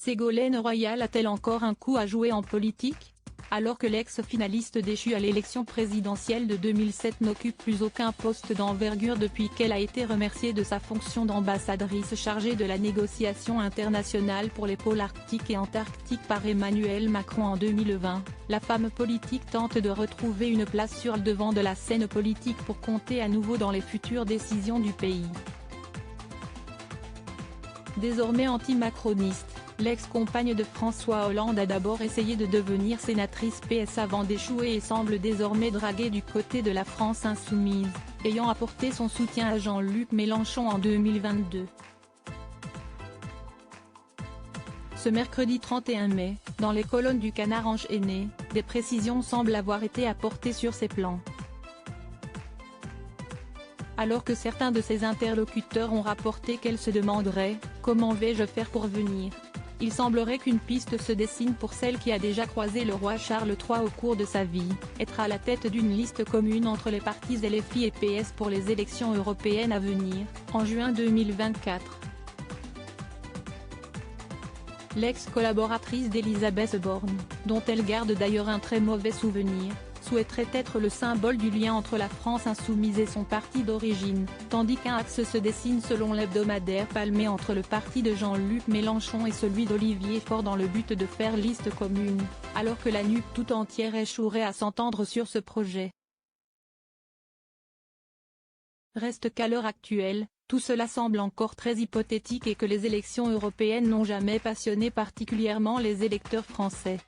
Ségolène Royal a-t-elle encore un coup à jouer en politique? Alors que l'ex-finaliste déchue à l'élection présidentielle de 2007 n'occupe plus aucun poste d'envergure depuis qu'elle a été remerciée de sa fonction d'ambassadrice chargée de la négociation internationale pour les pôles arctiques et antarctiques par Emmanuel Macron en 2020, la femme politique tente de retrouver une place sur le devant de la scène politique pour compter à nouveau dans les futures décisions du pays. Désormais anti-macroniste, l'ex-compagne de François Hollande a d'abord essayé de devenir sénatrice PS avant d'échouer et semble désormais draguer du côté de la France insoumise, ayant apporté son soutien à Jean-Luc Mélenchon en 2022. Ce mercredi 31 mai, dans les colonnes du Canard enchaîné, des précisions semblent avoir été apportées sur ces plans. Alors que certains de ses interlocuteurs ont rapporté qu'elle se demanderait « Comment vais-je faire pour venir ?», il semblerait qu'une piste se dessine pour celle qui a déjà croisé le roi Charles III au cours de sa vie, être à la tête d'une liste commune entre les partis LFI et PS pour les élections européennes à venir, en juin 2024. L'ex-collaboratrice d'Elisabeth Borne, dont elle garde d'ailleurs un très mauvais souvenir, souhaiterait être le symbole du lien entre la France insoumise et son parti d'origine, tandis qu'un axe se dessine selon l'hebdomadaire Palmé entre le parti de Jean-Luc Mélenchon et celui d'Olivier Faure dans le but de faire liste commune, alors que la NUP tout entière échouerait à s'entendre sur ce projet. Reste qu'à l'heure actuelle, tout cela semble encore très hypothétique et que les élections européennes n'ont jamais passionné particulièrement les électeurs français.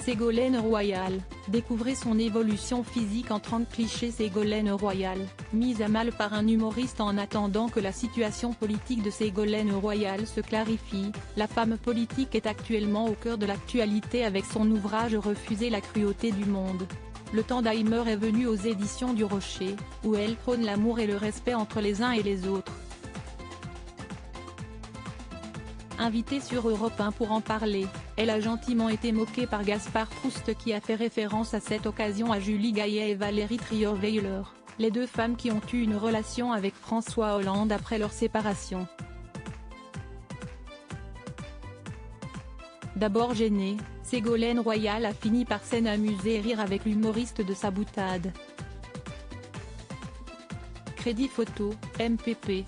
Ségolène Royal, découvrez son évolution physique en 30 clichés. Ségolène Royal, mise à mal par un humoriste. En attendant que la situation politique de Ségolène Royal se clarifie, la femme politique est actuellement au cœur de l'actualité avec son ouvrage Refuser la cruauté du monde. Le temps d'Alzheimer est venu aux éditions du Rocher, où elle prône l'amour et le respect entre les uns et les autres. Invitée sur Europe 1 pour en parler, elle a gentiment été moquée par Gaspard Proust qui a fait référence à cette occasion à Julie Gaillet et Valérie Trierweiler, les deux femmes qui ont eu une relation avec François Hollande après leur séparation. D'abord gênée, Ségolène Royal a fini par s'amuser et rire avec l'humoriste de sa boutade. Crédit photo, MPP.